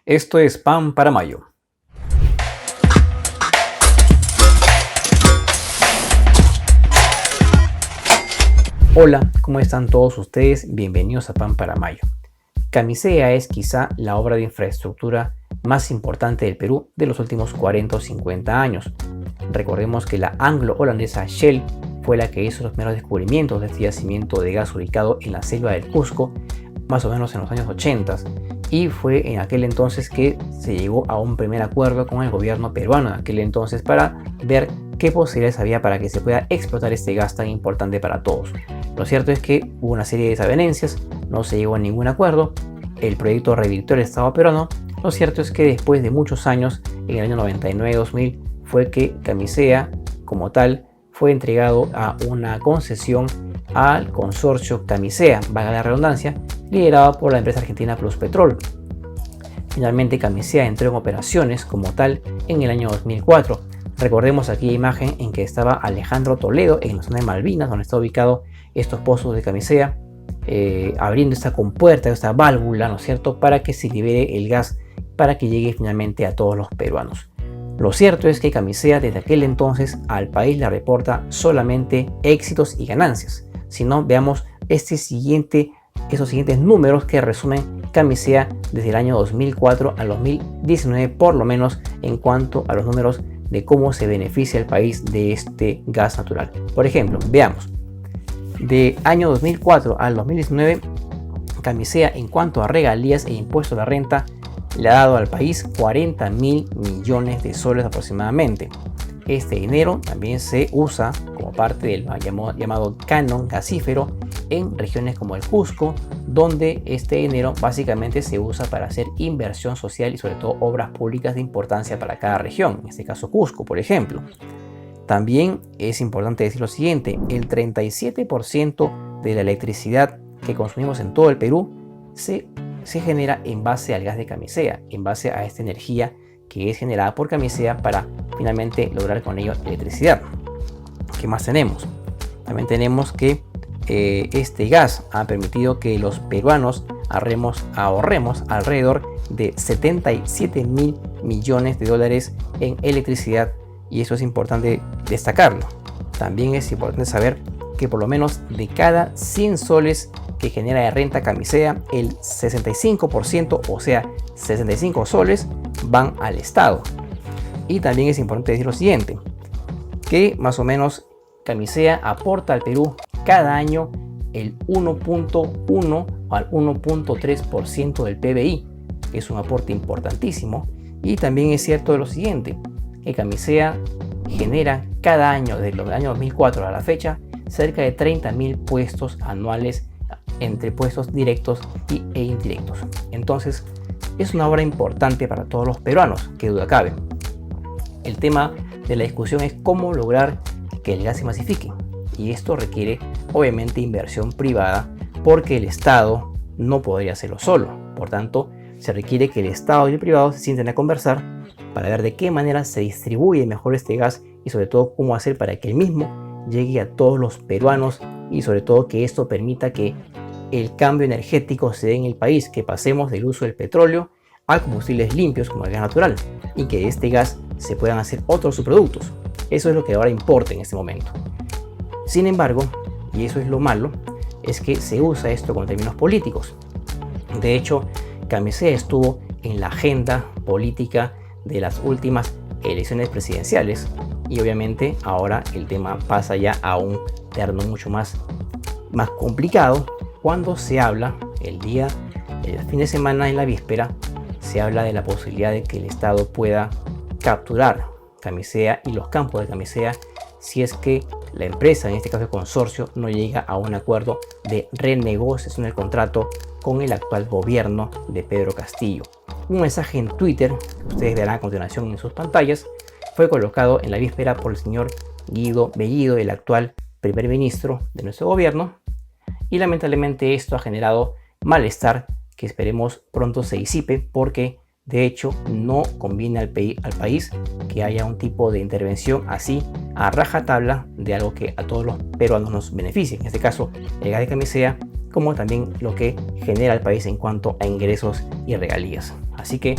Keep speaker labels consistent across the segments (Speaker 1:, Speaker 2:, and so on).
Speaker 1: Esto es Pan para Mayo. Hola, ¿cómo están todos ustedes? Bienvenidos a Pan para Mayo. Camisea es quizá la obra de infraestructura más importante del Perú de los últimos 40 o 50 años. Recordemos que la anglo-holandesa Shell fue la que hizo los primeros descubrimientos de este yacimiento de gas ubicado en la selva del Cusco, más o menos en los años 80, y fue en aquel entonces que se llegó a un primer acuerdo con el gobierno peruano de aquel entonces para ver qué posibilidades había para que se pueda explotar este gas tan importante para todos. Lo cierto es que hubo una serie de desavenencias, no se llegó a ningún acuerdo, el proyecto revirtió el Estado peruano. Lo cierto es que después de muchos años, en el año 99-2000, fue que Camisea, como tal, fue entregado a una concesión al consorcio Camisea, valga la redundancia, liderado por la empresa argentina Pluspetrol. Finalmente Camisea entró en operaciones como tal en el año 2004. Recordemos aquí la imagen en que estaba Alejandro Toledo en la zona de Malvinas, donde está ubicado estos pozos de Camisea, abriendo esta compuerta, esta válvula, ¿no es cierto?, para que se libere el gas, para que llegue finalmente a todos los peruanos. Lo cierto es que Camisea desde aquel entonces al país le reporta solamente éxitos y ganancias. Si no, veamos esos siguientes números que resumen Camisea desde el año 2004 al 2019, por lo menos en cuanto a los números de cómo se beneficia el país de este gas natural. Por ejemplo, veamos, de año 2004 al 2019, Camisea en cuanto a regalías e impuestos de renta le ha dado al país 40.000 millones de soles aproximadamente. Este dinero también se usa como parte del llamado canon gasífero en regiones como el Cusco, donde este dinero básicamente se usa para hacer inversión social y sobre todo obras públicas de importancia para cada región, en este caso Cusco, por ejemplo. También es importante decir lo siguiente: el 37% de la electricidad que consumimos en todo el Perú se genera en base al gas de Camisea, en base a esta energía que es generada por Camisea para finalmente lograr con ello electricidad. ¿Qué más tenemos? También tenemos que este gas ha permitido que los peruanos ahorremos alrededor de 77.000 millones de dólares en electricidad, y eso es importante destacarlo. También es importante saber que por lo menos de cada 100 soles que genera de renta Camisea, el 65%, o sea 65 soles, van al Estado. Y también es importante decir lo siguiente, que más o menos Camisea aporta al Perú cada año el 1.1 al 1.3% del PBI, que es un aporte importantísimo. Y también es cierto lo siguiente, que Camisea genera cada año, desde el año 2004 a la fecha, cerca de 30.000 puestos anuales entre puestos directos e indirectos. Entonces, es una obra importante para todos los peruanos, que duda cabe. El tema de la discusión es cómo lograr que el gas se masifique, y esto requiere obviamente inversión privada, porque el Estado no podría hacerlo solo. Por tanto, se requiere que el Estado y el privado se sienten a conversar para ver de qué manera se distribuye mejor este gas y sobre todo cómo hacer para que el mismo llegue a todos los peruanos, y sobre todo que esto permita que el cambio energético se dé en el país, que pasemos del uso del petróleo a combustibles limpios como el gas natural, y que de este gas se puedan hacer otros subproductos. Eso es lo que ahora importa en este momento. Sin embargo, y eso es lo malo, es que se usa esto con términos políticos. De hecho, Camisea estuvo en la agenda política de las últimas elecciones presidenciales, y obviamente ahora el tema pasa ya a un terreno mucho más complicado cuando se habla el fin de semana, en la víspera, se habla de la posibilidad de que el Estado pueda capturar Camisea y los campos de Camisea si es que la empresa, en este caso el consorcio, no llega a un acuerdo de renegociación del contrato con el actual gobierno de Pedro Castillo. Un mensaje en Twitter, que ustedes verán a continuación en sus pantallas, fue colocado en la víspera por el señor Guido Bellido, el actual primer ministro de nuestro gobierno, y lamentablemente esto ha generado malestar que esperemos pronto se disipe, porque de hecho no conviene al país que haya un tipo de intervención así a rajatabla de algo que a todos los peruanos nos beneficie, en este caso el gas de Camisea, como también lo que genera el país en cuanto a ingresos y regalías. Así que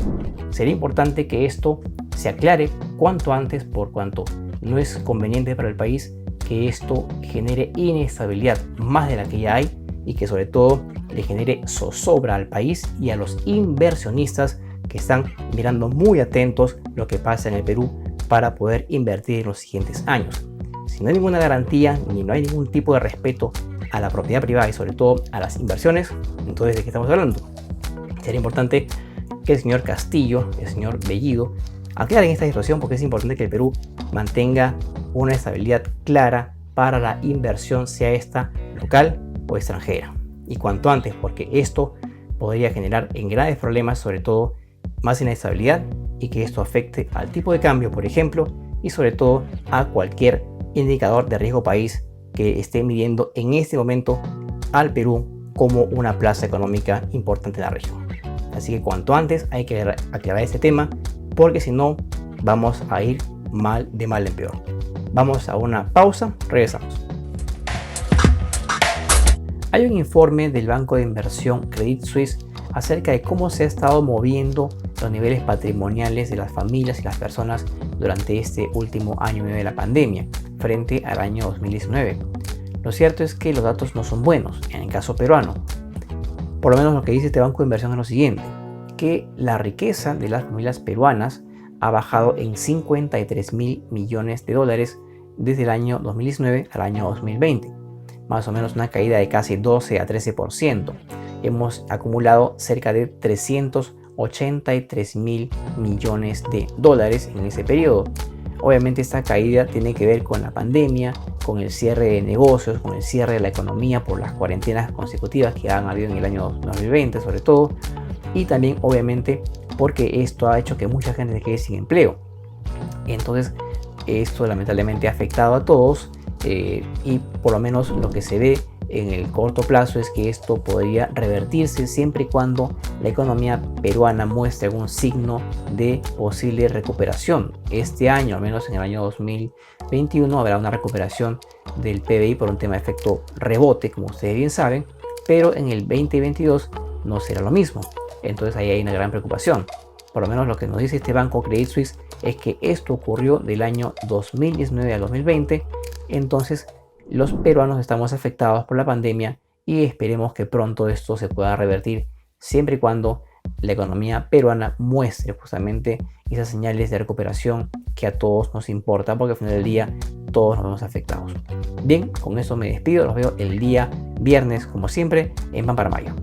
Speaker 1: sería importante que esto se aclare cuanto antes, por cuanto no es conveniente para el país que esto genere inestabilidad más de la que ya hay y que sobre todo le genere zozobra al país y a los inversionistas que están mirando muy atentos lo que pasa en el Perú para poder invertir en los siguientes años. Si no hay ninguna garantía ni no hay ningún tipo de respeto a la propiedad privada y sobre todo a las inversiones, entonces ¿de qué estamos hablando? Sería importante que el señor Castillo, el señor Bellido, aclaren esta situación, porque es importante que el Perú mantenga una estabilidad clara para la inversión, sea esta local o extranjera, y cuanto antes, porque esto podría generar en graves problemas, sobre todo más inestabilidad, y que esto afecte al tipo de cambio, por ejemplo, y sobre todo a cualquier indicador de riesgo país que esté midiendo en este momento al Perú como una plaza económica importante en la región. Así que cuanto antes hay que aclarar este tema, porque si no vamos a ir de mal en peor. Vamos a una pausa, regresamos. Hay un informe del banco de inversión Credit Suisse acerca de cómo se ha estado moviendo los niveles patrimoniales de las familias y las personas durante este último año y medio de la pandemia frente al año 2019. Lo cierto es que los datos no son buenos en el caso peruano. Por lo menos lo que dice este banco de inversión es lo siguiente, que la riqueza de las familias peruanas ha bajado en 53.000 millones de dólares desde el año 2019 al año 2020, más o menos una caída de casi 12 a 13%. Hemos acumulado cerca de 383.000 millones de dólares en ese periodo. Obviamente esta caída tiene que ver con la pandemia, con el cierre de negocios, con el cierre de la economía por las cuarentenas consecutivas que han habido en el año 2020 sobre todo, y también obviamente porque esto ha hecho que mucha gente se quede sin empleo. Entonces esto lamentablemente ha afectado a todos, y por lo menos lo que se ve en el corto plazo es que esto podría revertirse siempre y cuando la economía peruana muestre algún signo de posible recuperación. Este año, al menos en el año 2021, habrá una recuperación del PBI por un tema de efecto rebote, como ustedes bien saben, pero en el 2022 no será lo mismo. Entonces ahí hay una gran preocupación. Por lo menos lo que nos dice este banco Credit Suisse es que esto ocurrió del año 2019 al 2020, entonces los peruanos estamos afectados por la pandemia y esperemos que pronto esto se pueda revertir siempre y cuando la economía peruana muestre justamente esas señales de recuperación que a todos nos importa, porque al final del día todos nos vemos afectados. Bien, con eso me despido, los veo el día viernes como siempre en Pan para Mayo.